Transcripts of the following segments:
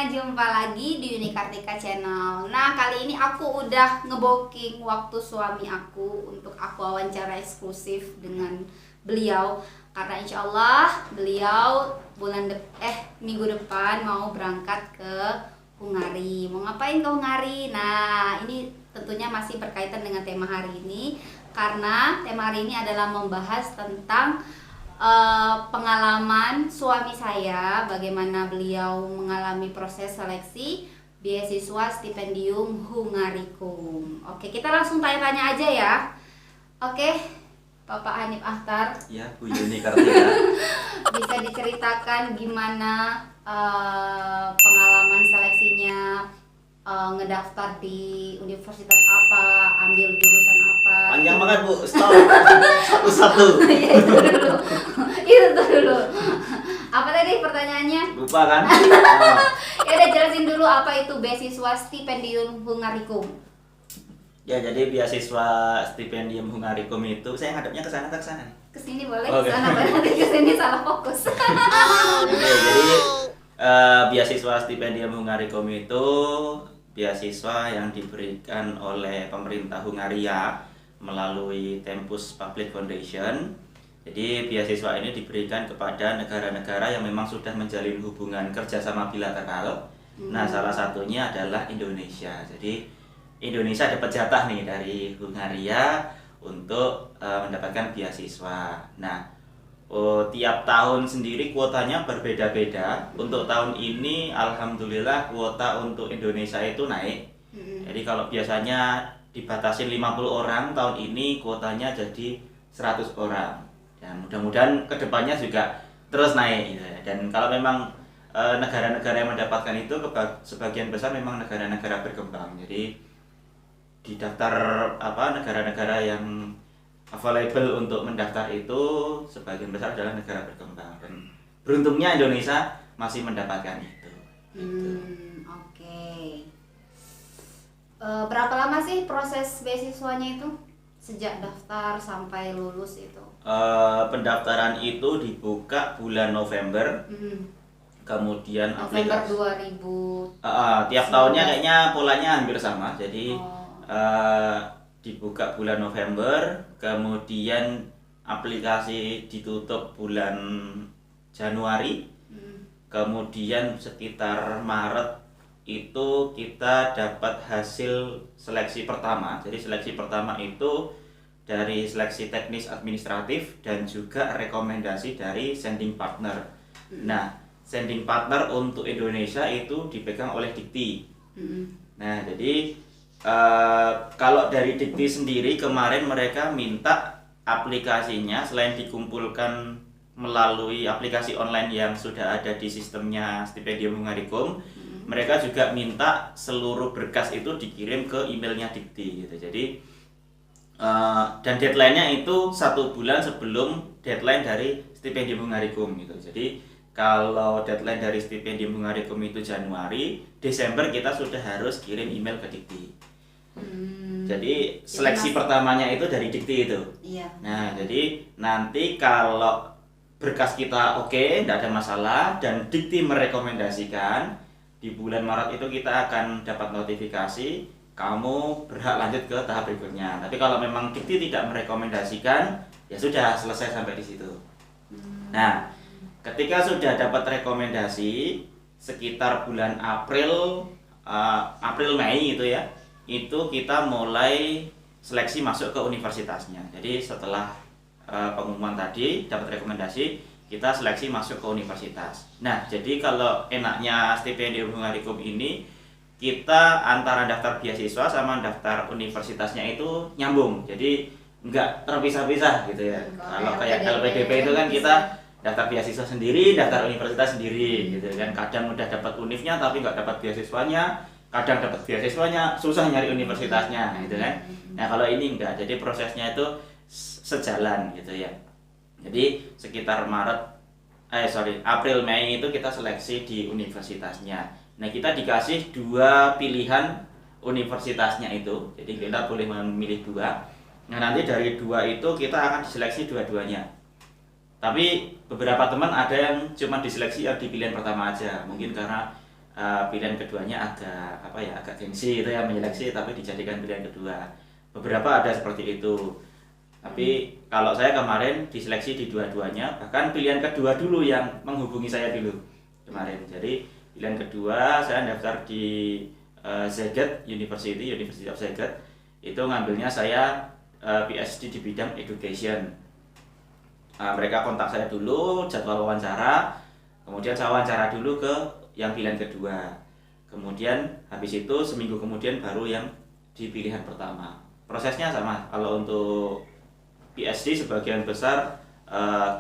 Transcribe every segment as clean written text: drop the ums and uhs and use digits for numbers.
jumpa lagi di Unikartika Channel. Nah, kali ini aku udah ngebooking waktu suami aku untuk aku wawancara eksklusif dengan beliau. Karena insya Allah beliau minggu depan mau berangkat ke Hungari. Mau ngapain ke Hungari? Nah, ini tentunya masih berkaitan dengan tema hari ini. Karena tema hari ini adalah membahas tentang pengalaman suami saya, bagaimana beliau mengalami proses seleksi beasiswa stipendium Hungarikum. Oke, kita langsung tanya-tanya aja ya. Oke, Bapak Hanif Akhtar. Ya, Bu Yuni Kartika. Bisa diceritakan gimana pengalaman seleksinya, ngedaftar di universitas apa, ambil jurusan apa? Panjang banget, Bu. Stop. Satu-satu. Ya, itu dulu. Apa tadi pertanyaannya? Lupa kan? Ya udah, jelasin dulu apa itu beasiswa stipendium Hungarikum. Ya, jadi beasiswa stipendium Hungarikum itu saya ngadepnya ke sana ke sana. Kesini boleh, Oke. kesana berarti kesini salah fokus. Oke, jadi beasiswa stipendium Hungarikum itu beasiswa yang diberikan oleh pemerintah Hungaria melalui Tempus Public Foundation. Jadi beasiswa ini diberikan kepada negara-negara yang memang sudah menjalin hubungan kerjasama bilateral. Nah, salah satunya adalah Indonesia. Jadi Indonesia dapat jatah nih dari Hungaria untuk mendapatkan beasiswa. Nah, tiap tahun sendiri kuotanya berbeda-beda. Untuk tahun ini alhamdulillah kuota untuk Indonesia itu naik. Jadi kalau biasanya dibatasin 50 orang, tahun ini kuotanya jadi 100 orang. Dan mudah-mudahan kedepannya juga terus naik gitu ya. Dan kalau memang negara-negara yang mendapatkan itu sebagian besar memang negara-negara berkembang. Jadi di daftar negara-negara yang available untuk mendaftar itu sebagian besar adalah negara berkembang, dan beruntungnya Indonesia masih mendapatkan itu. Oke. Berapa lama sih proses beasiswanya itu? Sejak daftar sampai lulus itu? Pendaftaran itu dibuka bulan November, kemudian November aplikasi 2000. tiap tahunnya kayaknya polanya hampir sama. Jadi dibuka bulan November, kemudian aplikasi ditutup bulan Januari, kemudian sekitar Maret itu kita dapat hasil seleksi pertama. Jadi seleksi pertama itu dari seleksi teknis administratif dan juga rekomendasi dari sending partner. Nah, sending partner untuk Indonesia itu dipegang oleh Dikti. Nah, jadi kalau dari Dikti sendiri kemarin mereka minta aplikasinya selain dikumpulkan melalui aplikasi online yang sudah ada di sistemnya Stipendium Hungarikum, mereka juga minta seluruh berkas itu dikirim ke emailnya Dikti gitu. Jadi dan deadline-nya itu 1 bulan sebelum deadline dari Stipendium Hungarikum gitu. Jadi kalau deadline dari Stipendium Hungarikum itu Januari, Desember kita sudah harus kirim email ke Dikti. Jadi seleksi pertamanya itu dari Dikti itu. Iya. Nah, jadi nanti kalau berkas kita oke, tidak ada masalah, dan Dikti merekomendasikan, di bulan Maret itu kita akan dapat notifikasi kamu berhak lanjut ke tahap berikutnya. Tapi kalau memang Dikti tidak merekomendasikan, ya sudah selesai sampai di situ. Nah, ketika sudah dapat rekomendasi sekitar bulan April Mei itu ya, itu kita mulai seleksi masuk ke universitasnya. Jadi setelah pengumuman tadi dapat rekomendasi, kita seleksi masuk ke universitas. Nah, jadi kalau enaknya Stipendium Hungarikum ini, kita antara daftar beasiswa sama daftar universitasnya itu nyambung. Jadi nggak terpisah-pisah gitu ya. Kalau kayak LPDP itu kan kita daftar beasiswa sendiri, daftar universitas sendiri gitu kan. Kadang udah dapat univnya tapi nggak dapat beasiswanya, kadang dapat beasiswanya susah nyari universitasnya gitu kan. Nah, kalau ini enggak, jadi prosesnya itu sejalan gitu ya. Jadi sekitar April Mei itu kita seleksi di universitasnya. Nah, kita dikasih 2 pilihan universitasnya itu. Jadi kita boleh memilih 2. Nah, nanti dari 2 itu kita akan diseleksi dua-duanya. Tapi beberapa teman ada yang cuma diseleksi yang di pilihan pertama aja, mungkin karena pilihan keduanya agak gengsi itu ya, menyeleksi tapi dijadikan pilihan kedua. Beberapa ada seperti itu. Tapi kalau saya kemarin diseleksi di dua-duanya, bahkan pilihan kedua dulu yang menghubungi saya dulu kemarin. Jadi pilihan kedua saya daftar di Szeged University of Szeged. Itu ngambilnya saya PhD di bidang education. Mereka kontak saya dulu, jadwal wawancara, kemudian saya wawancara dulu ke yang pilihan kedua. Kemudian habis itu seminggu kemudian baru yang di pilihan pertama. Prosesnya sama. Kalau untuk PhD sebagian besar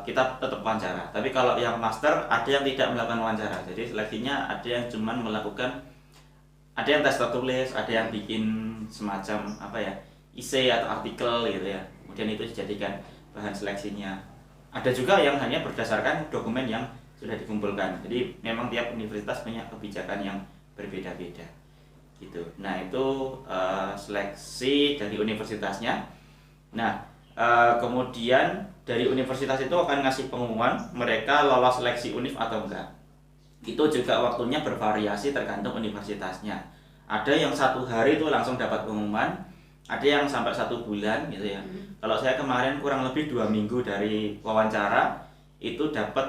kita tetap wawancara. Tapi kalau yang master ada yang tidak melakukan wawancara. Jadi seleksinya ada yang cuman melakukan, ada yang tes tertulis, ada yang bikin semacam essay atau artikel gitu ya. Kemudian itu dijadikan bahan seleksinya. Ada juga yang hanya berdasarkan dokumen yang sudah dikumpulkan. Jadi memang tiap universitas punya kebijakan yang berbeda-beda gitu. Nah itu seleksi dari universitasnya. Nah kemudian dari universitas itu akan ngasih pengumuman mereka lolos seleksi univ atau enggak. Itu juga waktunya bervariasi tergantung universitasnya. Ada yang 1 hari itu langsung dapat pengumuman, ada yang sampai 1 bulan gitu ya. Kalau saya kemarin kurang lebih 2 minggu dari wawancara itu dapat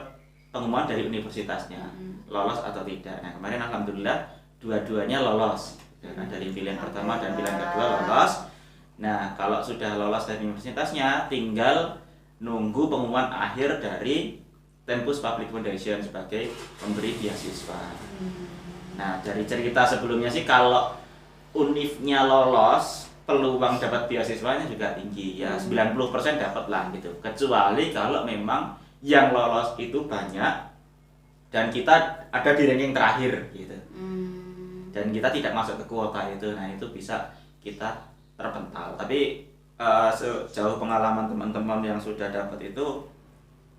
pengumuman dari universitasnya lolos atau tidak. Nah kemarin alhamdulillah dua-duanya lolos ya kan? Dari pilihan pertama dan pilihan kedua lolos. Nah kalau sudah lolos dari universitasnya tinggal nunggu pengumuman akhir dari Tempus Public Foundation sebagai pemberi beasiswa. Nah dari cerita sebelumnya sih kalau univnya lolos peluang dapat beasiswanya juga tinggi ya, 90% dapat lah gitu. Kecuali kalau memang yang lolos itu banyak dan kita ada di ranking terakhir gitu. Dan kita tidak masuk ke kuota itu, nah itu bisa kita terpental. Tapi sejauh pengalaman teman-teman yang sudah dapat itu,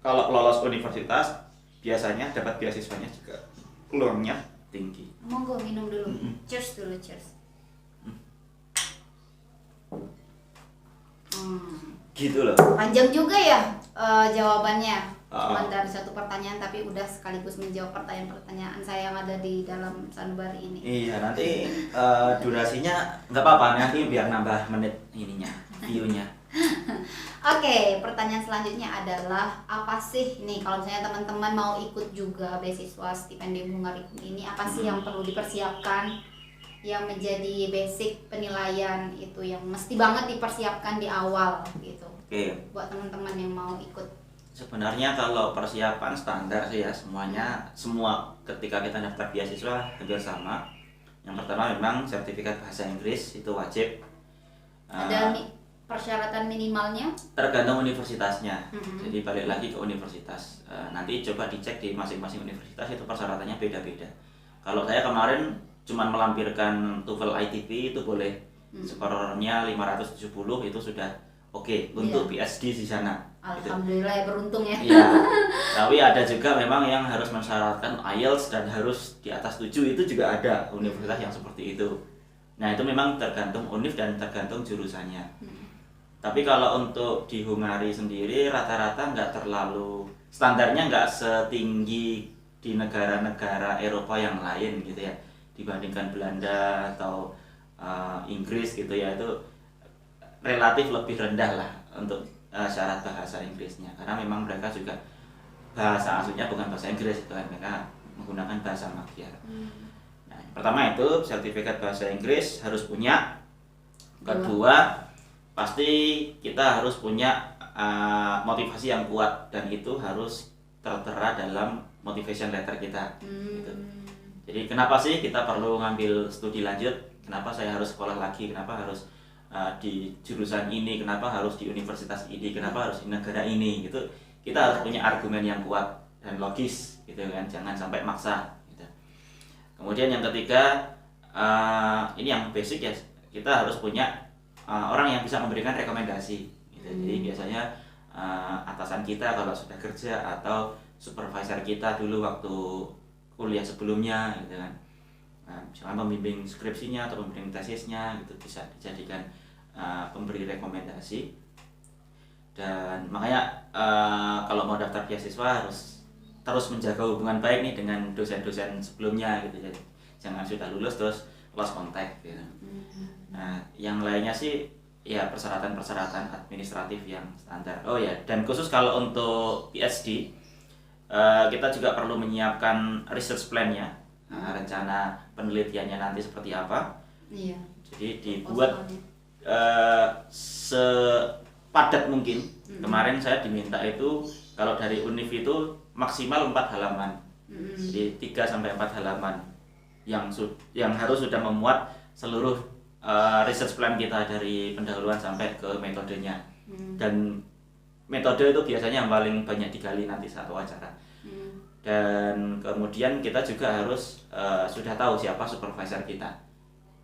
kalau lolos universitas biasanya dapat beasiswanya juga peluangnya tinggi. Monggo minum dulu. Cheers dulu, cheers. Gitu loh. Panjang juga ya jawabannya. Cuma dari satu pertanyaan tapi udah sekaligus menjawab pertanyaan-pertanyaan saya yang ada di dalam sanubari ini. Iya, nanti durasinya nggak apa-apa, nanti biar nambah menit ininya, view-nya. Oke, pertanyaan selanjutnya adalah apa sih nih kalau misalnya teman-teman mau ikut juga beasiswa stipendium Hungarikum ini, apa sih yang perlu dipersiapkan, yang menjadi basic penilaian itu yang mesti banget dipersiapkan di awal gitu. Oke. Buat teman-teman yang mau ikut. Sebenarnya kalau persiapan standar sih ya semua ketika kita daftar beasiswa hampir sama. Yang pertama memang sertifikat bahasa Inggris itu wajib. Ada persyaratan minimalnya? Tergantung universitasnya. Jadi balik lagi ke universitas. Nanti coba dicek di masing-masing universitas itu persyaratannya beda-beda. Kalau saya kemarin cuman melampirkan TOEFL ITP itu boleh. Skornya 570 itu sudah oke untuk PhD di sana. Alhamdulillah ya, beruntung ya. Iya. Tapi ada juga memang yang harus mensyaratkan IELTS dan harus di atas 7, itu juga ada universitas yang seperti itu. Nah, itu memang tergantung univ dan tergantung jurusannya. Tapi kalau untuk di Hungari sendiri rata-rata nggak terlalu, standarnya nggak setinggi di negara-negara Eropa yang lain gitu ya. Dibandingkan Belanda atau Inggris gitu ya, itu relatif lebih rendah lah untuk syarat bahasa Inggrisnya, karena memang mereka juga bahasa aslinya bukan bahasa Inggris itu kan, mereka menggunakan bahasa Magyar. Nah, pertama itu sertifikat bahasa Inggris harus punya. Kedua pasti kita harus punya motivasi yang kuat dan itu harus tertera dalam motivation letter kita. Gitu. Jadi kenapa sih kita perlu ngambil studi lanjut? Kenapa saya harus sekolah lagi? Kenapa harus di jurusan ini, kenapa harus di universitas ini, kenapa harus di negara ini gitu. Kita harus punya argumen yang kuat dan logis gitu kan, jangan sampai maksa gitu. Kemudian yang ketiga, ini yang basic ya, kita harus punya orang yang bisa memberikan rekomendasi gitu. Jadi biasanya atasan kita kalau sudah kerja atau supervisor kita dulu waktu kuliah sebelumnya gitu kan, misalnya pembimbing skripsinya atau pembimbing tesisnya gitu, bisa dijadikan pemberi rekomendasi. Dan makanya kalau mau daftar beasiswa harus terus menjaga hubungan baik nih dengan dosen-dosen sebelumnya gitu. jangan sudah lulus terus lost contact gitu. Nah, yang lainnya sih ya persyaratan-persyaratan administratif yang standar. Oh ya, dan khusus kalau untuk PhD kita juga perlu menyiapkan research plan-nya, rencana penelitiannya nanti seperti apa. Iya. Jadi dibuat sepadat mungkin. Kemarin saya diminta itu kalau dari Univ itu maksimal 4 halaman. Jadi 3 sampai 4 halaman yang harus sudah memuat seluruh research plan kita dari pendahuluan sampai ke metodenya. Dan metode itu biasanya yang paling banyak digali nanti saat wawancara. Dan kemudian kita juga harus sudah tahu siapa supervisor kita.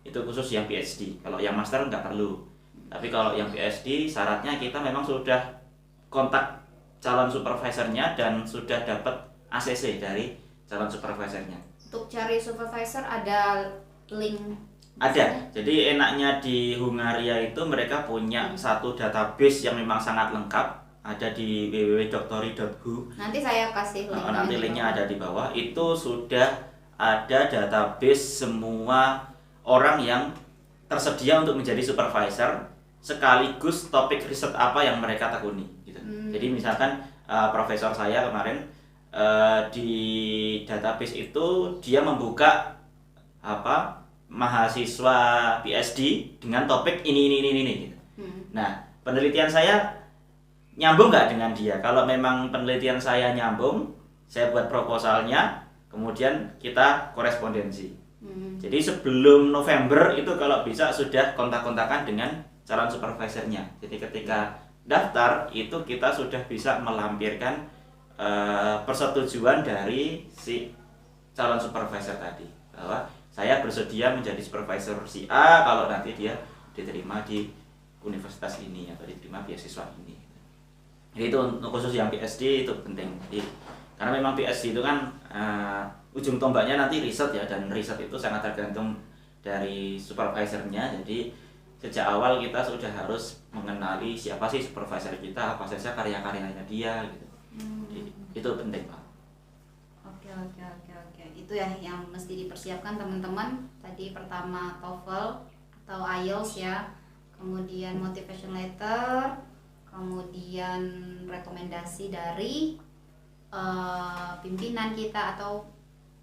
Itu khusus yang PhD. Kalau yang master nggak perlu. Tapi kalau yang PhD syaratnya kita memang sudah kontak calon supervisornya dan sudah dapat ACC dari calon supervisornya. Untuk cari supervisor ada link? Ada. Jadi enaknya di Hungaria itu mereka punya satu database yang memang sangat lengkap. Ada di www.doctory.hu. Nanti saya kasih link. Nanti linknya ada di bawah. Itu sudah ada database semua orang yang tersedia untuk menjadi supervisor sekaligus topik riset apa yang mereka tekuni gitu. Jadi misalkan profesor saya kemarin di database itu dia membuka mahasiswa PhD dengan topik ini gitu. Nah, penelitian saya nyambung nggak dengan dia? Kalau memang penelitian saya nyambung, saya buat proposalnya, kemudian kita korespondensi. Jadi sebelum November itu kalau bisa sudah kontak-kontakan dengan calon supervisornya. Jadi ketika daftar itu kita sudah bisa melampirkan persetujuan dari si calon supervisor tadi bahwa saya bersedia menjadi supervisor si A kalau nanti dia diterima di universitas ini atau diterima beasiswa ini. Jadi itu untuk khusus yang PhD itu penting. Jadi, karena memang PhD itu kan ujung tombaknya nanti riset ya, dan riset itu sangat tergantung dari supervisornya. Jadi sejak awal kita sudah harus mengenali siapa sih supervisor kita, apa saja karya-karyanya dia gitu. Jadi, itu penting Pak. Oke. Itu ya yang mesti dipersiapkan teman-teman. Tadi pertama TOEFL atau IELTS ya, kemudian motivation letter, kemudian rekomendasi dari pimpinan kita atau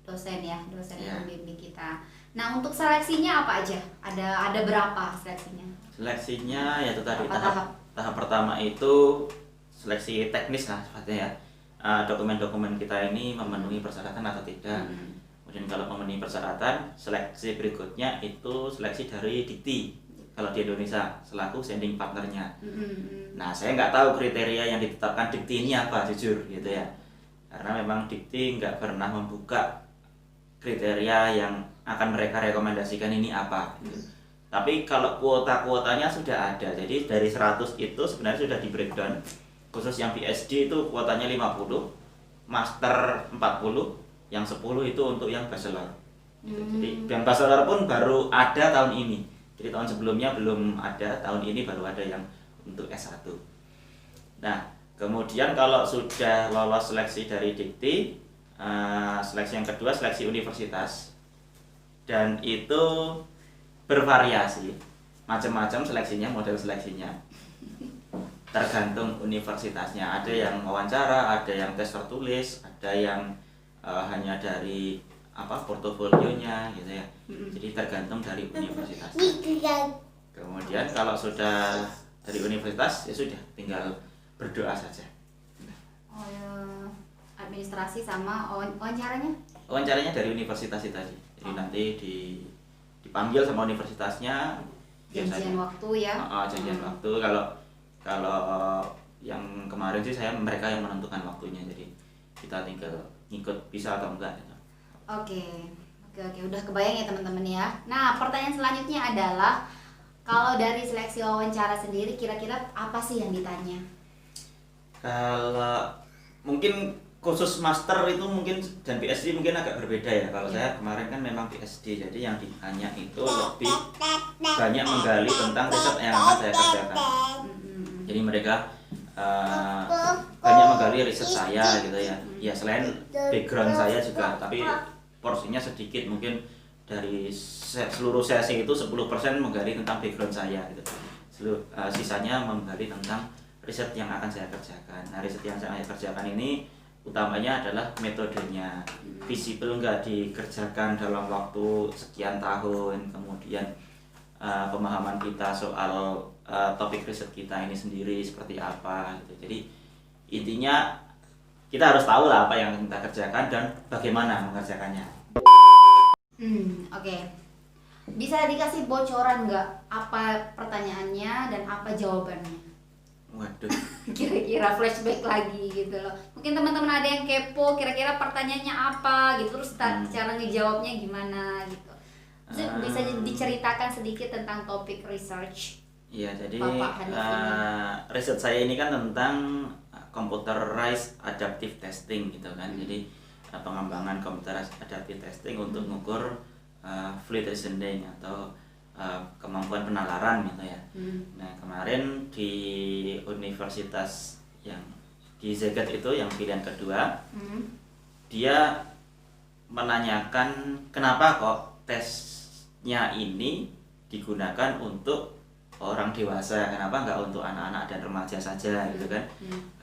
dosen yang membimbing kita. Nah, untuk seleksinya apa aja? Ada berapa seleksinya? Seleksinya yaitu tadi tahap pertama itu seleksi teknis lah sifatnya ya. Dokumen-dokumen kita ini memenuhi persyaratan atau tidak. Kemudian kalau memenuhi persyaratan, seleksi berikutnya itu seleksi dari Dikti. Kalau di Indonesia selaku sending partnernya. Nah, saya nggak tahu kriteria yang ditetapkan Dikti ini apa, jujur gitu ya. Karena memang Dikti nggak pernah membuka kriteria yang akan mereka rekomendasikan ini apa. Gitu. Tapi kalau kuota-kuotanya sudah ada. Jadi dari 100 itu sebenarnya sudah di breakdown. Khusus yang PhD itu kuotanya 50, master 40, yang 10 itu untuk yang bachelor. Gitu. Jadi yang bachelor pun baru ada tahun ini. Jadi tahun sebelumnya belum ada, tahun ini baru ada yang untuk S1. Nah, kemudian kalau sudah lolos seleksi dari Dikti, seleksi yang kedua seleksi universitas. Dan itu bervariasi, macam-macam seleksinya, model seleksinya. Tergantung universitasnya, ada yang wawancara, ada yang tes tertulis, ada yang hanya dari portofolionya gitu ya. Jadi tergantung dari universitas. Kemudian kalau sudah dari universitas ya sudah tinggal berdoa saja. Oh ya, administrasi sama wawancaranya? Wawancaranya dari universitas itu tadi. Jadi nanti dipanggil sama universitasnya. Janjian waktu ya? Janjian waktu. Kalau yang kemarin sih mereka yang menentukan waktunya. Jadi kita tinggal ngikut bisa atau enggak. Oke, udah kebayang ya teman-teman ya. Nah, pertanyaan selanjutnya adalah kalau dari seleksi wawancara sendiri kira-kira apa sih yang ditanya? Kalau mungkin khusus master itu mungkin dan PhD mungkin agak berbeda ya. Kalau saya kemarin kan memang PhD, jadi yang ditanya itu lebih banyak menggali tentang riset yang akan saya kerjakan. Jadi mereka banyak menggali riset saya gitu ya. Ya selain background saya juga, tapi porsinya sedikit mungkin dari seluruh sesi itu 10% menggali tentang background saya gitu. Sisanya menggali tentang riset yang akan saya kerjakan. Nah, riset yang saya kerjakan ini utamanya adalah metodenya, visible nggak dikerjakan dalam waktu sekian tahun, kemudian pemahaman kita soal topik riset kita ini sendiri seperti apa gitu. Jadi intinya kita harus tahu lah apa yang kita kerjakan dan bagaimana mengerjakannya. Oke. Bisa dikasih bocoran nggak apa pertanyaannya dan apa jawabannya? Waduh. Kira-kira flashback lagi gitu loh. Mungkin teman-teman ada yang kepo, kira-kira pertanyaannya apa gitu, terus cara ngejawabnya gimana gitu. Bisa diceritakan sedikit tentang topik research. Iya, jadi riset saya ini kan tentang computerized adaptive testing gitu kan. Jadi pengembangan computerized adaptive testing untuk mengukur fluid reasoning atau kemampuan penalaran gitu ya. Nah, kemarin di universitas yang di Zagat itu yang pilihan kedua, dia menanyakan kenapa kok tesnya ini digunakan untuk orang dewasa, kenapa nggak untuk anak-anak dan remaja saja gitu kan.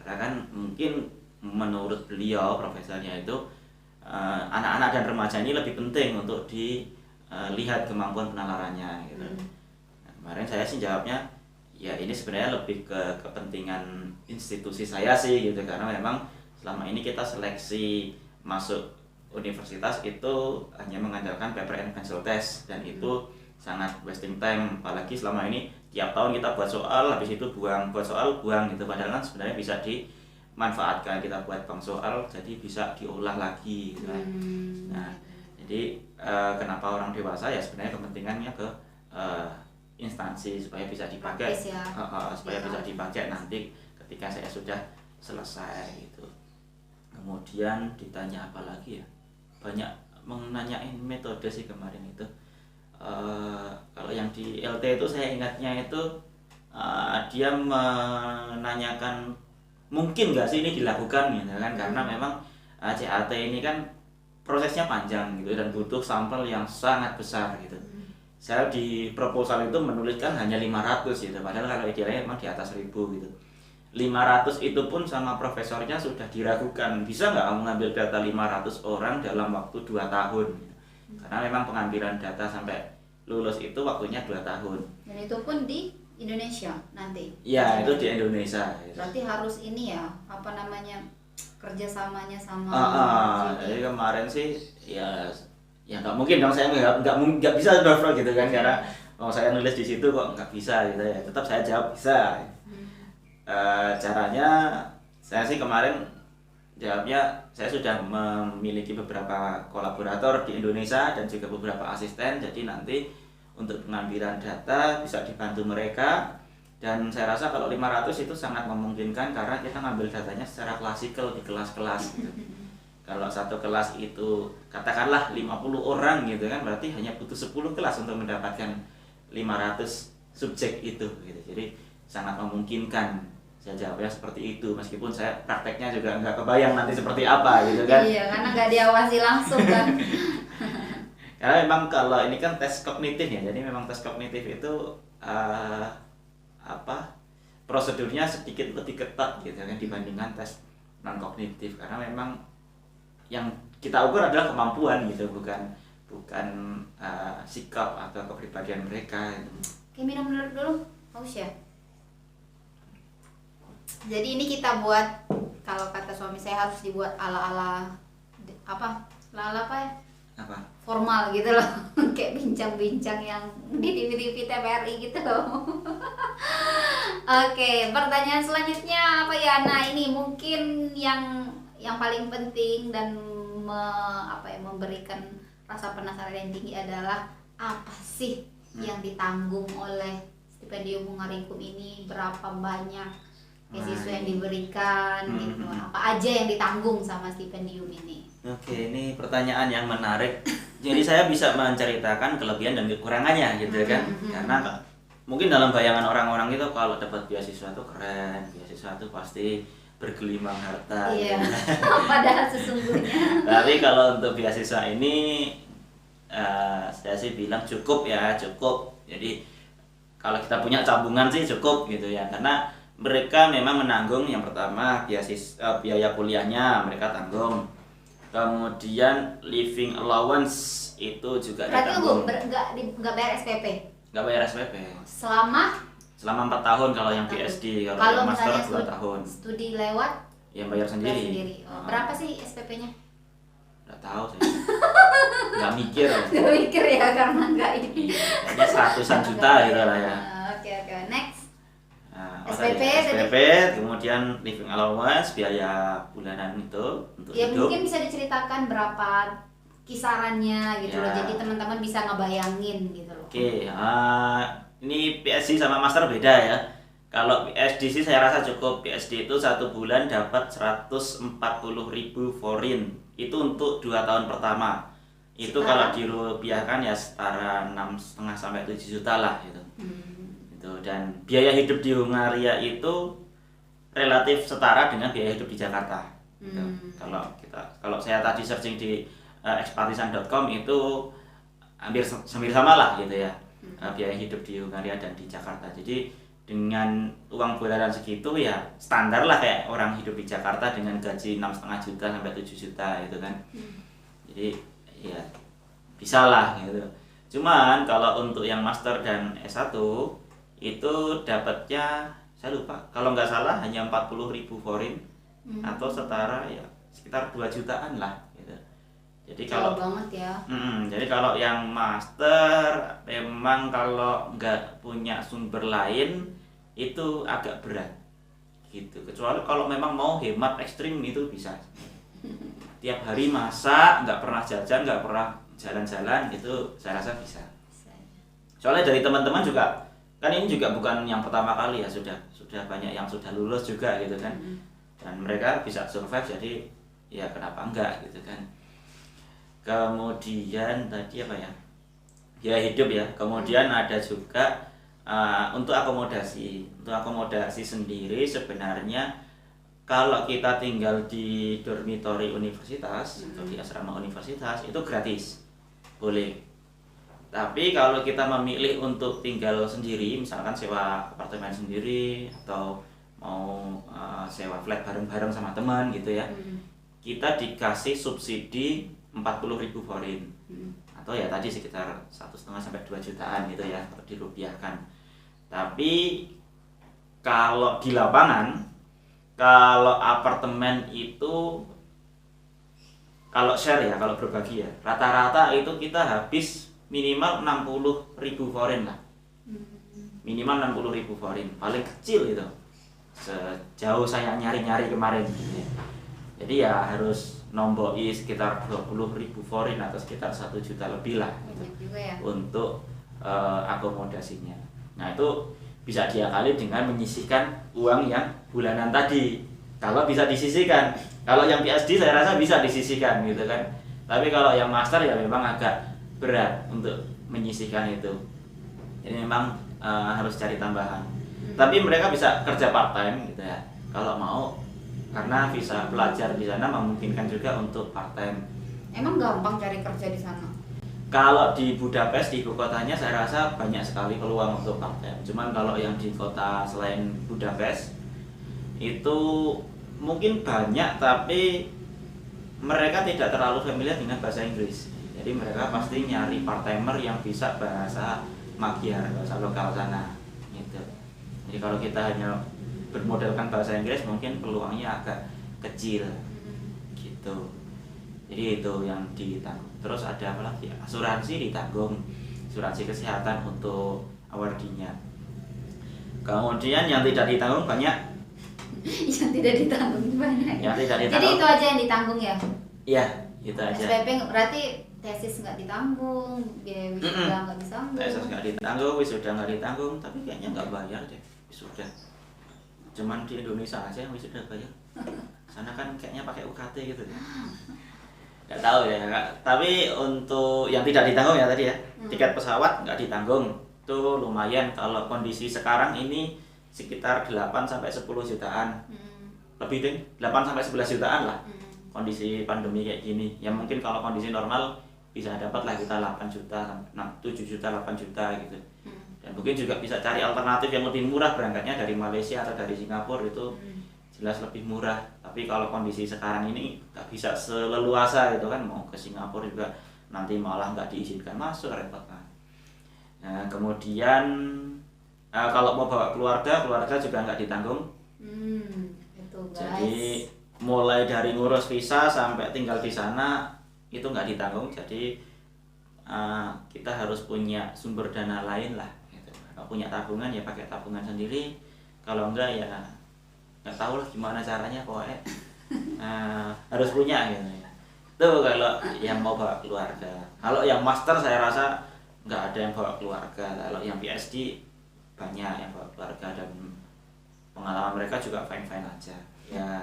Karena kan mungkin menurut beliau, profesornya itu anak-anak dan remaja ini lebih penting untuk dilihat kemampuan penalarannya gitu. Nah, kemarin saya sih jawabnya ya ini sebenarnya lebih ke kepentingan institusi saya sih gitu, karena memang selama ini kita seleksi masuk universitas itu hanya mengandalkan paper and pencil test, dan itu sangat wasting time, apalagi selama ini tiap tahun kita buat soal habis itu buang gitu, padahal kan sebenarnya bisa dimanfaatkan, kita buat bank soal jadi bisa diolah lagi gitu kan. Nah, jadi kenapa orang dewasa ya sebenarnya kepentingannya ke instansi supaya bisa dipakai, supaya bisa dipakai nanti ketika saya sudah selesai gitu. Kemudian ditanya apa lagi ya, banyak menanyain metode sih kemarin itu. Kalau yang di LT itu saya ingatnya itu dia menanyakan mungkin nggak sih ini dilakukan gitu kan, karena memang CAT ini kan prosesnya panjang gitu dan butuh sampel yang sangat besar gitu. Saya di proposal itu menuliskan hanya 500 gitu, padahal kalau idealnya memang di atas 1000 gitu. 500 itu pun sama profesornya sudah diragukan, bisa nggak kamu ngambil data 500 orang dalam waktu 2 tahun gitu. Karena memang pengambilan data sampai lulus itu waktunya 2 tahun. Dan itu pun di Indonesia nanti? Iya, itu di Indonesia gitu. Berarti harus ini ya, apa namanya, kerjasamanya sama jadi kemarin sih ya nggak mungkin dong, saya nggak bisa download gitu kan, karena mau saya nulis di situ kok nggak bisa gitu ya, tetap saya jawab bisa. Caranya saya sih kemarin jawabnya, saya sudah memiliki beberapa kolaborator di Indonesia dan juga beberapa asisten, jadi nanti untuk pengambilan data bisa dibantu mereka, dan saya rasa kalau 500 itu sangat memungkinkan karena kita ngambil datanya secara klasikal di kelas-kelas gitu. Kalau satu kelas itu katakanlah 50 orang gitu kan, berarti hanya butuh 10 kelas untuk mendapatkan 500 subjek itu gitu. Jadi sangat memungkinkan. Saya jawabnya seperti itu, meskipun saya prakteknya juga nggak kebayang nanti seperti apa gitu kan. Iya, karena nggak diawasi langsung kan. Karena memang kalau ini kan tes kognitif ya, jadi memang tes kognitif itu prosedurnya sedikit lebih ketat gitu kan dibandingkan tes non kognitif, karena memang yang kita ukur adalah kemampuan gitu, bukan sikap atau kepribadian mereka gitu. Oke, minum dulu, haus ya. Jadi ini kita buat, kalau kata suami saya harus dibuat ala-ala apa ya? Apa? Formal gitu loh. Kayak bincang-bincang yang di TV-TV TVRI gitu loh. Oke, pertanyaan selanjutnya apa ya? Nah, ini mungkin yang paling penting dan memberikan rasa penasaran yang tinggi adalah apa sih yang ditanggung oleh Stipendium Hungarikum ini, berapa banyak beasiswa yang diberikan gitu, apa aja yang ditanggung sama stipendium ini? Oke, ini pertanyaan yang menarik. Jadi saya bisa menceritakan kelebihan dan kekurangannya gitu kan, karena mungkin dalam bayangan orang-orang itu kalau dapat beasiswa itu keren, beasiswa itu pasti bergelimang harta. Iya. Padahal sesungguhnya. Tapi kalau untuk beasiswa ini saya sih bilang cukup ya, cukup. Jadi kalau kita punya tabungan sih cukup gitu ya, karena mereka memang menanggung yang pertama biaya kuliahnya mereka tanggung, kemudian living allowance itu juga Berarti ditanggung. nggak bayar SPP Nggak bayar SPP selama 4 tahun kalau yang PhD, kalau yang master misalnya 2 tahun. studi lewat Yang bayar sendiri. Oh, berapa sih SPP-nya? Nggak tahu saya. Nggak mikir. Gak mikir ya karena nggak ini. Kayaknya ratusan juta gitu lah ya. Oke, next. Nah, SPP SPP, kemudian living allowance, biaya bulanan itu untuk Ya hidup. mungkin bisa diceritakan berapa kisarannya gitu loh. Ya. Jadi teman-teman bisa ngebayangin gitu loh. Oke, ini PhD sama master beda ya. Kalau PhD sih saya rasa cukup. PhD itu 1 bulan dapat 140.000 foreign. Itu untuk 2 tahun pertama. Itu kalau dirupiahkan ya setara 6,5 sampai 7 juta lah gitu. Gitu. Dan biaya hidup di Hungaria itu relatif setara dengan biaya hidup di Jakarta. Gitu. Kalau saya tadi searching di expartisan.com itu hampir sama lah gitu ya. Biaya hidup di Hungaria dan di Jakarta. Jadi dengan uang bulanan segitu ya standar lah kayak orang hidup di Jakarta dengan gaji 6,5 juta sampai 7 juta gitu kan. Jadi ya bisa lah gitu. Cuman kalau untuk yang master dan S1 itu dapatnya saya lupa, kalau nggak salah hanya 40.000 foreign atau setara ya sekitar 2 jutaan lah gitu. Jadi kalau banget ya. Jadi kalau yang master memang kalau nggak punya sumber lain itu agak berat gitu. Kecuali kalau memang mau hemat ekstrim itu bisa. Tiap hari masak, nggak pernah jajan, nggak pernah jalan-jalan itu saya rasa bisa. Soalnya dari teman-teman juga kan ini juga bukan yang pertama kali ya, sudah banyak yang sudah lulus juga gitu kan. Dan mereka bisa survive, jadi ya kenapa enggak gitu kan. Kemudian tadi apa ya? Biaya hidup ya. Kemudian ada juga untuk akomodasi. Untuk akomodasi sendiri sebenarnya kalau kita tinggal di dormitory universitas atau di asrama universitas itu gratis. Boleh. Tapi kalau kita memilih untuk tinggal sendiri, misalkan sewa apartemen sendiri atau mau sewa flat bareng-bareng sama teman gitu ya. Kita dikasih subsidi 40.000 foreign atau ya tadi sekitar 1,5 sampai 2 jutaan gitu ya kalau dirupiahkan. Tapi kalau di lapangan, kalau apartemen itu kalau share ya, kalau berbagi ya, rata-rata itu kita habis minimal 60.000 foreign lah. Minimal 60.000 foreign, paling kecil itu. Sejauh saya nyari-nyari kemarin gitu ya. Jadi ya harus nomboi sekitar 20.000 foreign atau sekitar 1 juta lebih lah gitu, juga ya. untuk akomodasinya. Nah itu bisa diakali dengan menyisihkan uang yang bulanan tadi. Kalau bisa disisihkan, kalau yang PhD saya rasa bisa disisihkan gitu kan. Tapi kalau yang master ya memang agak berat untuk menyisihkan itu. Jadi memang harus cari tambahan. Tapi mereka bisa kerja part time gitu ya. Kalau mau, karena visa pelajar di sana memungkinkan juga untuk part time. Emang gampang cari kerja di sana? Kalau di Budapest, di ibu kotanya saya rasa banyak sekali peluang untuk part time. Cuman kalau yang di kota selain Budapest itu mungkin banyak, tapi mereka tidak terlalu familiar dengan bahasa Inggris. Jadi mereka pasti nyari part timer yang bisa bahasa Magyar, bahasa lokal sana gitu. Jadi kalau kita hanya bermodalkan bahasa Inggris mungkin peluangnya agak kecil gitu. Jadi itu yang ditanggung. Terus ada apa lagi? Asuransi ditanggung, asuransi kesehatan untuk awardinya. Kemudian yang tidak ditanggung banyak. Yang tidak ditanggung banyak. Yang tidak ditanggung. Jadi itu aja yang ditanggung ya? Iya, itu aja. SPP berarti tesis nggak ditanggung, biaya wisuda nggak ditanggung. Tesis nggak ditanggung, wisuda nggak ditanggung, tapi kayaknya nggak bayar deh wisuda. Cuman di Indonesia aja yang wisuda bayar. Sana kan kayaknya pakai UKT gitu ya. Nggak tahu ya, tapi untuk yang tidak ditanggung ya tadi ya, tiket pesawat nggak ditanggung. Itu lumayan kalau kondisi sekarang ini sekitar 8 sampai 10 jutaan. Lebih deh, 8 sampai 11 jutaan lah. Kondisi pandemi kayak gini. Ya mungkin kalau kondisi normal bisa dapat lah kita 8 juta, 7 juta, 8 juta gitu. Dan mungkin juga bisa cari alternatif yang lebih murah berangkatnya dari Malaysia atau dari Singapura, itu jelas lebih murah. Tapi kalau kondisi sekarang ini nggak bisa seleluasa gitu kan, mau ke Singapura juga nanti malah nggak diizinkan masuk, repot kan. Nah, kemudian kalau mau bawa keluarga juga nggak ditanggung. Itu guys. Jadi mulai dari ngurus visa sampai tinggal di sana itu nggak ditanggung. Jadi kita harus punya sumber dana lain lah gitu. Kalau punya tabungan ya pakai tabungan sendiri, kalau enggak ya nggak tahu lah gimana caranya, pokoknya harus punya gitu ya. Itu kalau yang mau bawa keluarga. Kalau yang master saya rasa nggak ada yang bawa keluarga. Kalau yang PhD banyak yang bawa keluarga dan pengalaman mereka juga fine-fine aja ya.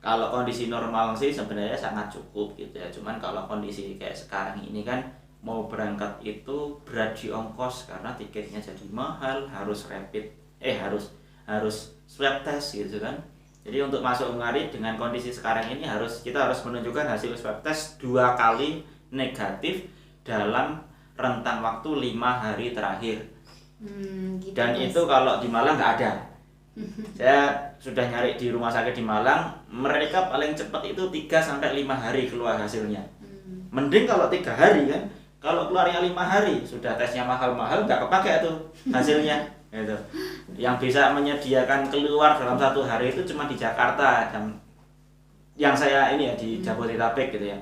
Kalau kondisi normal sih sebenarnya sangat cukup gitu ya. Cuman kalau kondisi kayak sekarang ini kan mau berangkat itu berat di ongkos karena tiketnya jadi mahal, harus harus swab test gitu kan. Jadi untuk masuk Hungari dengan kondisi sekarang ini kita harus menunjukkan hasil swab test 2 kali negatif dalam rentang waktu 5 hari terakhir. Gitu Dan guys. itu kalau di Malang nggak ada. Saya sudah nyari di rumah sakit di Malang, mereka paling cepat itu 3-5 hari keluar hasilnya. Mending kalau 3 hari kan, kalau keluarnya 5 hari sudah tesnya mahal-mahal nggak kepake tuh hasilnya. Gitu. Yang bisa menyediakan keluar dalam 1 hari itu cuma di Jakarta dan yang saya ini ya di Jabodetabek gitu ya.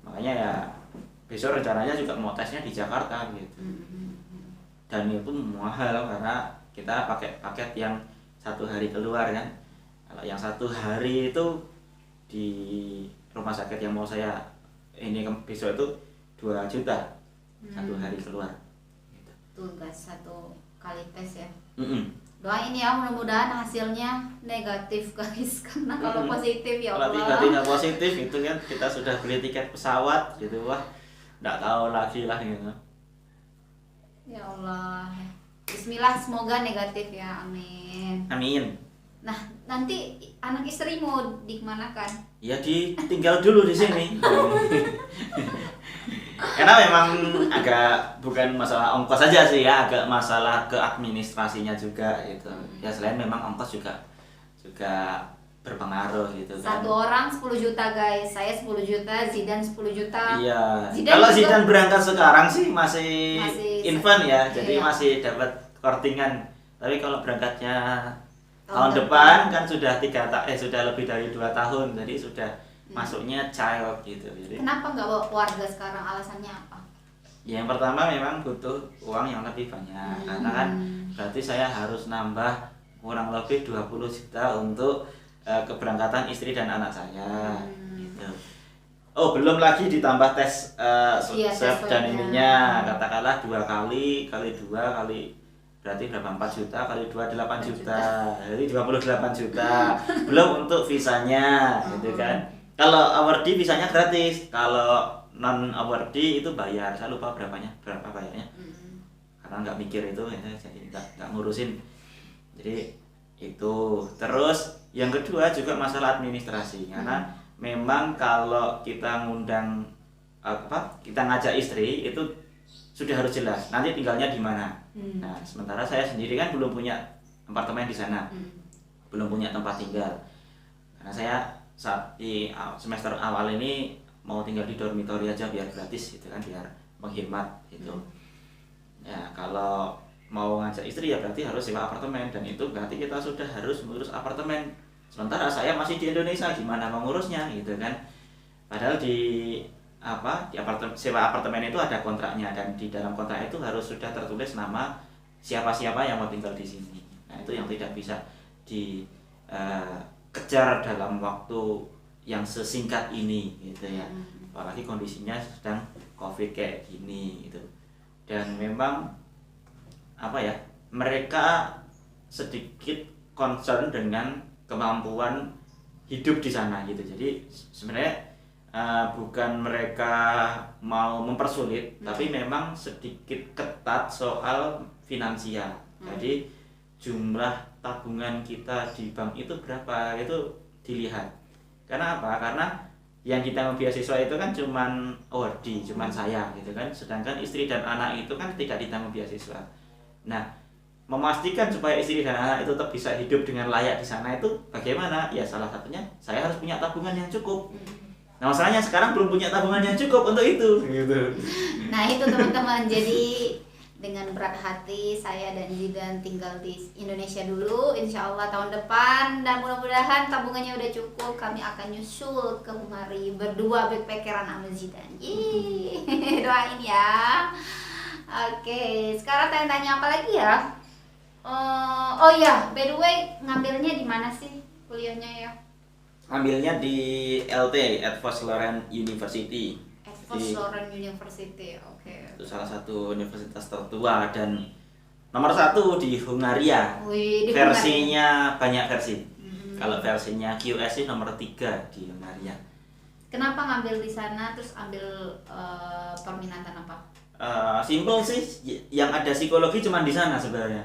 Makanya ya besok rencananya juga mau tesnya di Jakarta gitu. Dan itu mahal karena kita pakai paket yang 1 hari keluar kan. Kalau yang 1 hari itu di rumah sakit yang mau saya ini besok itu 2 juta 1 hari keluar gitu. Tuh guys, 1 kali tes ya. Doain ya mudah-mudahan hasilnya negatif guys, karena kalau positif ya Kalau Allah. tiba-tiba positif itu kan kita sudah beli tiket pesawat gitu, wah nggak tahu lagi lah gitu. Ya Allah. Bismillah, semoga negatif ya. Amin. Amin. Nah, nanti anak istrimu dikemanakan? Ya ditinggal dulu di sini. Karena memang agak bukan masalah ongkos saja sih ya, agak masalah ke administrasinya juga gitu. Ya selain memang ongkos juga berpengaruh gitu kan. 1 orang 10 juta guys. Saya 10 juta, Zidan 10 juta. Iya. Zidane Kalau juga- Zidane berangkat sekarang sih masih infant ya, jadi iya. masih dapat kortingan. Tapi kalau berangkatnya Tahun tahun depan kan sudah sudah lebih dari 2 tahun, jadi sudah masuknya child gitu. Jadi Kenapa nggak bawa keluarga sekarang? Alasannya apa? yang pertama memang butuh uang yang lebih banyak, karena kan berarti saya harus nambah kurang lebih 20 juta untuk keberangkatan istri dan anak saya gitu. Oh, belum lagi ditambah tes Iya, swab tes dan swabnya. ininya, katakanlah 2 kali 2 kali berarti berapa, 4 juta kali 2 8 juta. Jadi 28 juta. Belum untuk visanya gitu kan. Kalau awardee visanya gratis, kalau non awardee itu bayar. Saya lupa berapa bayarnya. Karena nggak mikir itu ya, jadi nggak ngurusin. Jadi itu. Terus yang kedua juga masalah administrasi, karena memang kalau kita ngundang kita ngajak istri itu sudah harus jelas nanti tinggalnya di mana. Nah, sementara saya sendiri kan belum punya apartemen di sana, belum punya tempat tinggal. Karena saya saat di semester awal ini mau tinggal di dormitory aja biar gratis gitu kan, biar menghemat gitu. Ya kalau mau ngajak istri ya berarti harus sewa apartemen, dan itu berarti kita sudah harus mengurus apartemen. Sementara saya masih di Indonesia, gimana mengurusnya gitu kan. Padahal di sewa apartemen itu ada kontraknya, dan di dalam kontrak itu harus sudah tertulis nama siapa-siapa yang mau tinggal di sini. Nah, itu yang tidak bisa dikejar dalam waktu yang sesingkat ini gitu ya. Apalagi kondisinya sedang Covid kayak gini gitu. Dan memang mereka sedikit concern dengan kemampuan hidup di sana gitu. Jadi sebenarnya bukan mereka mau mempersulit, tapi memang sedikit ketat soal finansial. Jadi jumlah tabungan kita di bank itu berapa itu dilihat. Karena apa? Karena yang ditanggung beasiswa itu kan cuman cuman saya gitu kan, sedangkan istri dan anak itu kan tidak ditanggung beasiswa. Nah, memastikan supaya istri dan anak itu tetap bisa hidup dengan layak di sana itu bagaimana? Ya salah satunya saya harus punya tabungan yang cukup. Nah, masalahnya sekarang belum punya tabungan yang cukup untuk itu gitu. Nah itu teman-teman, jadi dengan berat hati saya dan Zidan tinggal di Indonesia dulu. Insya Allah tahun depan, dan mudah-mudahan tabungannya udah cukup, kami akan nyusul ke Hungari berdua backpackeran sama Zidan. Yeay, doain ya. Oke, sekarang tanya-tanya apa lagi ya? Oh ya, by the way, ngambilnya di mana sih kuliahnya ya? Ambilnya di LT, Edvard Loren University. Edvard Loren University, oke. Itu salah satu universitas tertua dan nomor 1 di Hungaria. Wih, di versinya Hungaria. Banyak versi. Kalau versinya QS sih nomor 3 di Hungaria. Kenapa ngambil di sana, terus ambil permintaan apa? Simple sih, yang ada psikologi cuma di sana sebenarnya.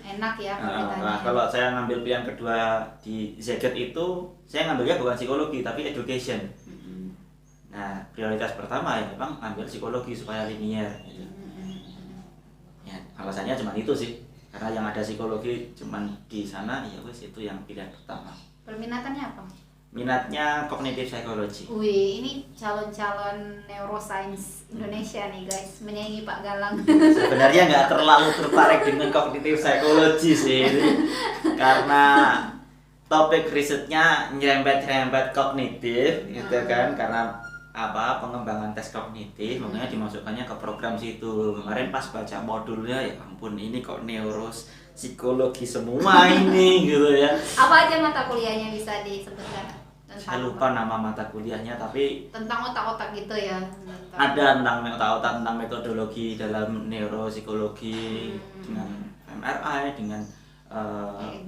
Enak ya permintaannya. Nah, kalau saya ngambil pilihan kedua di Szeged itu, saya ngambilnya bukan psikologi tapi education. Nah, prioritas pertama ya memang ambil psikologi supaya linear. Gitu. Ya, alasannya cuma itu sih, karena yang ada psikologi cuma di sana, ya wes itu yang pilihan pertama. Perminatannya apa? Minatnya cognitive psychology. Wih, ini calon-calon neuroscience Indonesia nih guys, menyaingi Pak Galang. Sebenarnya nggak terlalu tertarik dengan cognitive psychology sih, karena topik risetnya nyerempet-nyerempet kognitif, gitu kan, karena pengembangan tes kognitif, makanya dimasukkannya ke program situ. Kemarin pas baca modulnya, ya ampun ini kok neuropsikologi semua ini gitu ya. Apa aja mata kuliahnya bisa disebutkan? Saya lupa nama mata kuliahnya, tapi tentang otak-otak gitu ya. Ada tentang otak, tentang metodologi dalam neuropsikologi, dengan MRI, dengan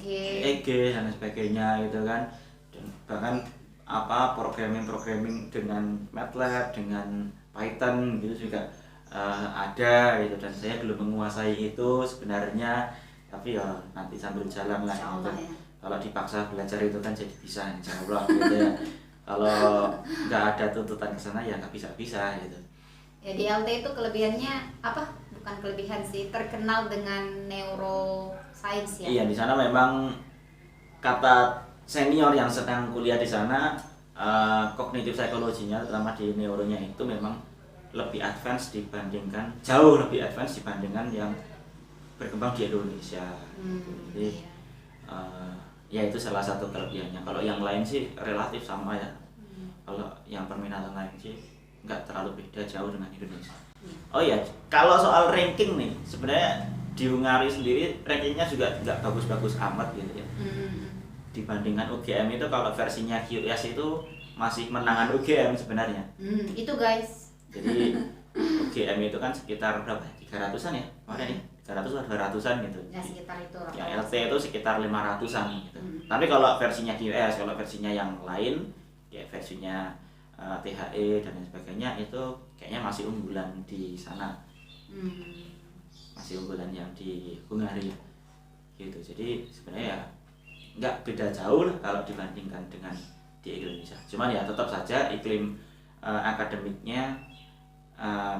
EEG dan sebagainya gitu kan. Dan bahkan programming dengan MATLAB, dengan Python gitu juga ada gitu, dan saya belum menguasai itu sebenarnya, tapi ya nanti sambil jalan lah gitu. Ya. Kalau dipaksa belajar itu kan jadi bisa, insya Allah gitu ya. Kalau nggak ada tuntutan ke sana ya nggak bisa gitu. Ya di LT itu kelebihannya apa? Bukan kelebihan sih, terkenal dengan neuroscience ya. Iya, di sana memang kata senior yang sedang kuliah di sana, kognitif psikologinya terutama di neuronya itu memang lebih advance jauh lebih advance dibandingkan yang berkembang di Indonesia. Jadi ya itu salah satu kelebihannya. Kalau yang lain sih relatif sama ya. Kalau yang permintaan lain sih nggak terlalu beda jauh dengan Indonesia. Oh ya, kalau soal ranking nih, sebenarnya di Hungari sendiri rankingnya juga nggak bagus-bagus amat gitu ya. Dibandingkan UGM itu, kalau versinya QS itu masih menangan UGM sebenarnya. Itu guys. Jadi UGM itu kan sekitar berapa? 300-an ya kemarin ya? 300 atau 200-an gitu. Ya sekitar itu lah. Ya LT itu sekitar 500-an gitu. Tapi kalau versinya QS, kalau versinya yang lain, ya versinya THE dan lain sebagainya, itu kayaknya masih unggulan di sana. Masih unggulan yang di Hungari gitu. Jadi sebenarnya ya nggak beda jauh lah kalau dibandingkan dengan di Indonesia. Cuman ya tetap saja iklim akademiknya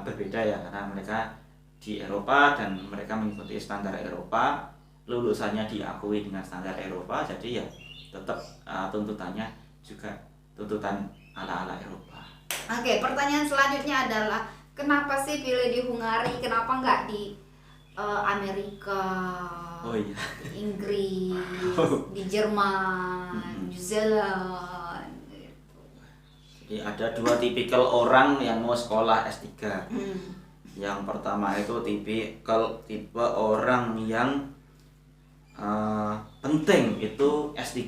berbeda ya, karena mereka di Eropa dan mereka mengikuti standar Eropa, lulusannya diakui dengan standar Eropa, jadi ya tetap tuntutannya juga tuntutan ala-ala Eropa. Oke, pertanyaan selanjutnya adalah kenapa sih pilih di Hungari, kenapa nggak di Amerika, iya. di Inggris, di Jerman, New Zealand gitu. Jadi ada dua tipikal orang yang mau sekolah S3. Yang pertama itu tipe orang yang penting itu S3.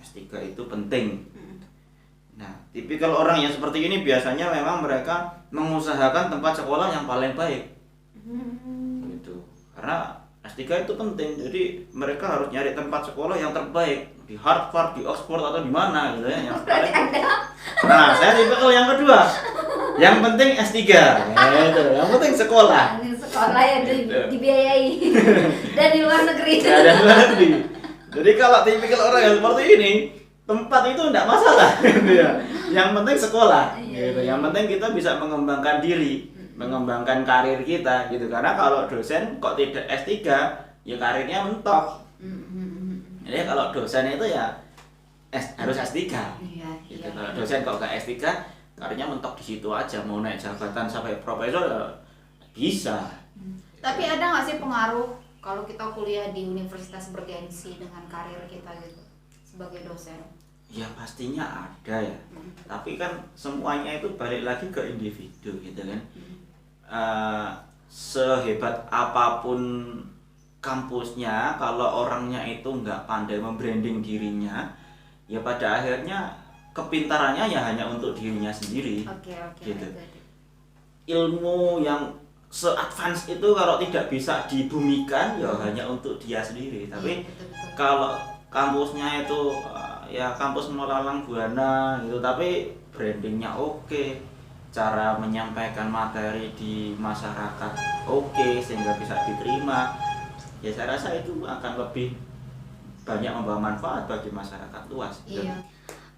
S3 itu penting. Nah, tipikal orang yang seperti ini biasanya memang mereka mengusahakan tempat sekolah yang paling baik. Gitu. Karena S3 itu penting, jadi mereka harus nyari tempat sekolah yang terbaik di Harvard, di Oxford atau di mana gitu ya, yang paling. Nah, saya tipikal yang kedua. Yang penting S3. Gitu. Yang penting sekolah. Sekolah ya dibiayai. Dan di luar negeri. Ya, dan luar negeri. Jadi kalau tipikal orang yang seperti ini, tempat itu enggak masalah gitu ya. Yang penting sekolah Iya, gitu. iya. Yang penting kita bisa mengembangkan diri, mengembangkan karir kita gitu. Karena kalau dosen kok tidak S3, ya karirnya mentok. Jadi kalau dosen itu ya harus S3. Iya, Gitu. iya. Kalau dosen kok gak S3, karirnya mentok di situ aja, mau naik jabatan sampai profesor ya bisa. Tapi ada nggak sih pengaruh kalau kita kuliah di universitas bergengsi dengan karir kita gitu sebagai dosen? Ya pastinya ada ya. Tapi kan semuanya itu balik lagi ke individu gitu kan. Sehebat apapun kampusnya, kalau orangnya itu nggak pandai membranding dirinya, ya pada akhirnya kepintarannya ya hanya untuk dirinya sendiri. Oke. Gitu. Good. Ilmu yang se-advance itu kalau tidak bisa dibumikan ya hanya untuk dia sendiri. Tapi Iya, betul. kalau kampusnya itu ya kampus melalang buana gitu, tapi brandingnya oke, cara menyampaikan materi di masyarakat oke sehingga bisa diterima, ya saya rasa itu akan lebih banyak membawa manfaat bagi masyarakat luas gitu. Iya.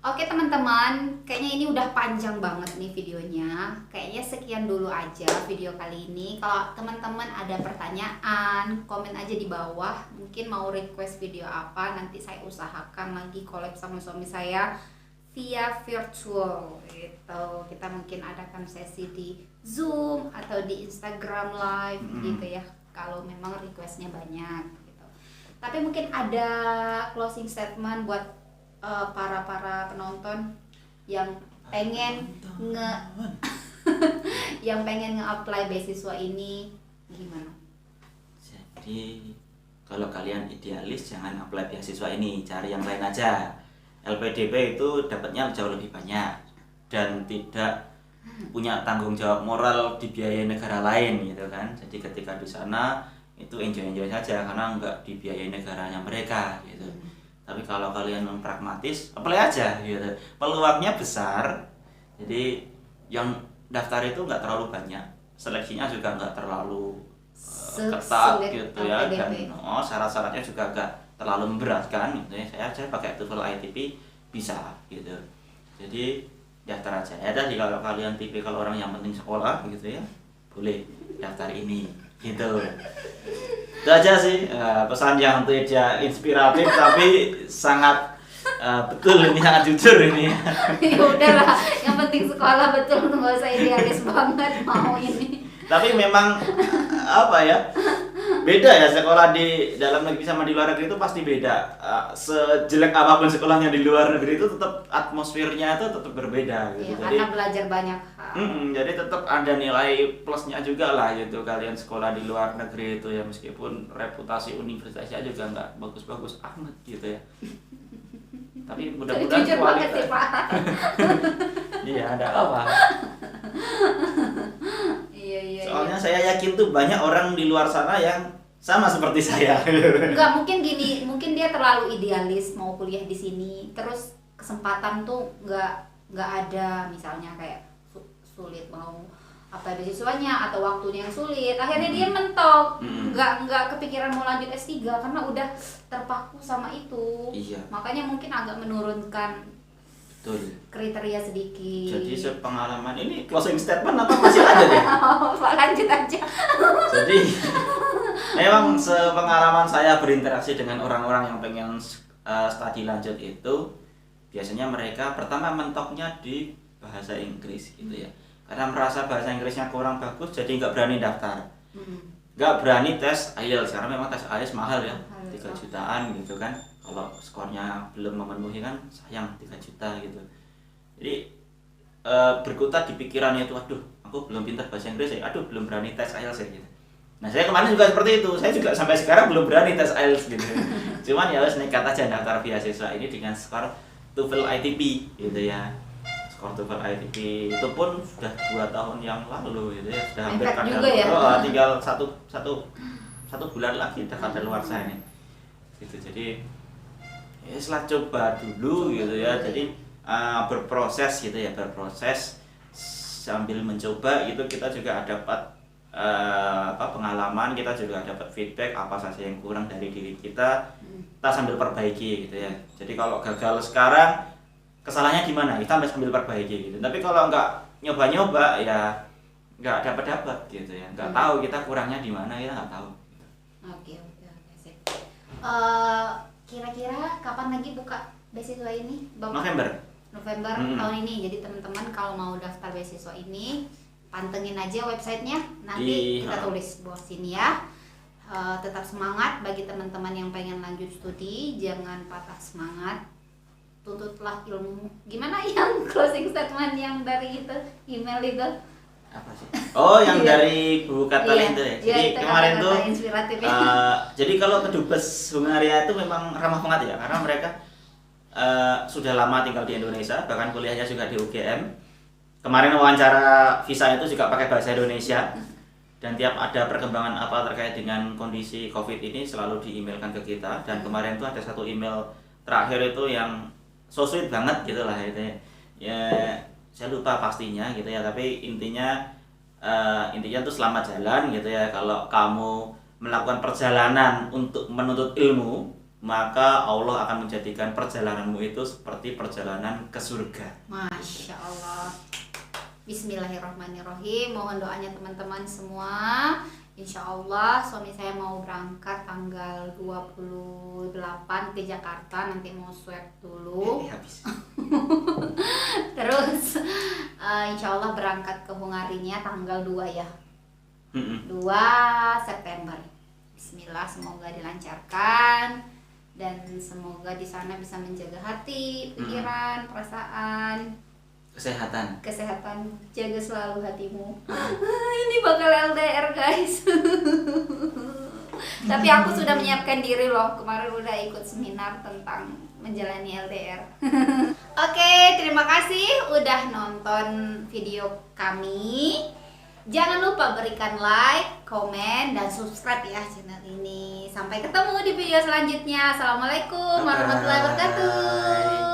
Oke teman-teman, kayaknya ini udah panjang banget nih videonya. Kayaknya sekian dulu aja video kali ini. Kalau teman-teman ada pertanyaan, komen aja di bawah. Mungkin mau request video apa, nanti saya usahakan lagi collab sama suami saya via virtual gitu. Kita mungkin adakan sesi di Zoom atau di Instagram Live gitu ya. Kalau memang requestnya banyak gitu. Tapi mungkin ada closing statement buat para penonton yang pengen yang pengen nge-apply beasiswa ini gimana? Jadi kalau kalian idealis jangan apply beasiswa ini, cari yang lain aja. LPDP itu dapatnya jauh lebih banyak dan tidak punya tanggung jawab moral dibiayai negara lain gitu kan. Jadi ketika di sana itu enjoy saja karena nggak dibiayai negaranya mereka gitu. Tapi kalau kalian pragmatis, apply aja gitu. Peluangnya besar. Jadi yang daftar itu nggak terlalu banyak, seleksinya juga nggak terlalu ketat gitu ya, dan syarat-syaratnya juga nggak terlalu memberatkan gitu ya. Saya pakai TOEFL ITP bisa gitu. Jadi daftar aja. Ya tadi kalau kalian tipikal orang yang penting sekolah gitu ya, boleh daftar ini gitu. Itu aja sih pesan yang tidak inspiratif tapi sangat betul ini, sangat jujur ini. Ya udahlah, yang penting sekolah betul, nggak usah idealis banget mau ini. Tapi memang apa ya, beda ya sekolah di dalam negeri sama di luar negeri itu pasti beda. Sejelek apapun sekolahnya di luar negeri itu tetap atmosfernya itu tetap berbeda gitu. Ya, Jadi karena belajar banyak hal. jadi tetap ada nilai plusnya juga lah gitu kalian sekolah di luar negeri itu ya, meskipun reputasi universitasnya juga nggak bagus-bagus amat gitu ya. Tapi mudah-mudahan Jujur banget sih Pak. Iya, ada apa? Iya. Soalnya saya yakin tuh banyak orang di luar sana yang sama seperti saya. Enggak, mungkin gini, mungkin dia terlalu idealis mau kuliah di sini, terus kesempatan tuh nggak ada, misalnya kayak sulit mau apa beasiswanya atau waktunya yang sulit, akhirnya dia mentok, nggak kepikiran mau lanjut S3 karena udah terpaku sama itu. Iya. Makanya mungkin agak menurunkan Betul. kriteria sedikit. Jadi sepengalaman ini closing statement apa masih ada deh? Pak, lanjut aja. Jadi memang sepengalaman saya berinteraksi dengan orang-orang yang pengen studi lanjut itu, biasanya mereka pertama mentoknya di bahasa Inggris gitu ya. Karena merasa bahasa Inggrisnya kurang bagus, jadi nggak berani daftar, nggak berani tes IELTS karena memang tes IELTS mahal ya, 3 jutaan gitu kan. Kalau skornya belum memenuhi kan sayang, 3 juta gitu. Jadi berkutat di pikirannya itu, aduh aku belum pintar bahasa Inggris ya, aduh belum berani tes IELTS ya gitu. Nah saya kemarin juga seperti itu, saya juga sampai sekarang belum berani tes IELTS gitu. Cuman ya harus nekat aja daftar beasiswa ini dengan skor TOEFL ITP gitu ya. Skor TOEFL ITP itu pun sudah 2 tahun yang lalu gitu ya, sudah hampir Mepet juga ya? tinggal satu bulan lagi udah kadaluarsa ini gitu. Jadi ya setelah coba dulu gitu ya, jadi berproses gitu ya, berproses sambil mencoba itu kita juga dapat pengalaman, kita juga dapat feedback apa saja yang kurang dari diri kita sambil perbaiki gitu ya. Jadi kalau gagal sekarang, kesalahannya di mana? Kita sambil perbaiki gitu. Tapi kalau nggak nyoba-nyoba ya nggak dapat gitu ya. Nggak tahu kita kurangnya di mana, kita nggak tahu. Oke, sip. Kira-kira kapan lagi buka beasiswa ini, Bapak? November tahun ini. Jadi teman-teman kalau mau daftar beasiswa ini, pantengin aja websitenya. Nanti kita tulis bawah sini ya. Tetap semangat bagi teman-teman yang pengen lanjut studi, jangan patah semangat. Tuntutlah ilmu. Gimana yang closing statement yang dari itu email itu? Apa sih? Oh, yang dari Bu Katalin itu ya. Jadi kemarin tuh jadi kalau kedubes Hungaria itu memang ramah banget ya, karena mereka sudah lama tinggal di Indonesia, bahkan kuliahnya juga di UGM. Kemarin wawancara visa itu juga pakai bahasa Indonesia. Dan tiap ada perkembangan apa terkait dengan kondisi COVID ini selalu di-emailkan ke kita. Dan kemarin tuh ada satu email terakhir itu yang so sweet banget gitu lah itu ya. Saya lupa pastinya gitu ya, tapi intinya tuh selamat jalan gitu ya. Kalau kamu melakukan perjalanan untuk menuntut ilmu, maka Allah akan menjadikan perjalananmu itu seperti perjalanan ke surga. Masya Allah. Bismillahirrahmanirrahim. Mohon doanya teman-teman semua. Insya Allah suami saya mau berangkat tanggal 28 ke Jakarta. Nanti mau swab dulu. Terus insya Allah berangkat ke Hungarinya tanggal 2 ya. 2 September. Bismillah, semoga dilancarkan. Dan semoga di sana bisa menjaga hati, pikiran, perasaan, kesehatan. Jaga selalu hatimu. Ini bakal LDR guys. Tapi aku sudah menyiapkan diri loh. Kemarin udah ikut seminar tentang menjalani LDR. Oke, terima kasih udah nonton video kami. Jangan lupa berikan like, komen, dan subscribe ya channel ini. Sampai ketemu di video selanjutnya. Assalamualaikum warahmatullahi wabarakatuh.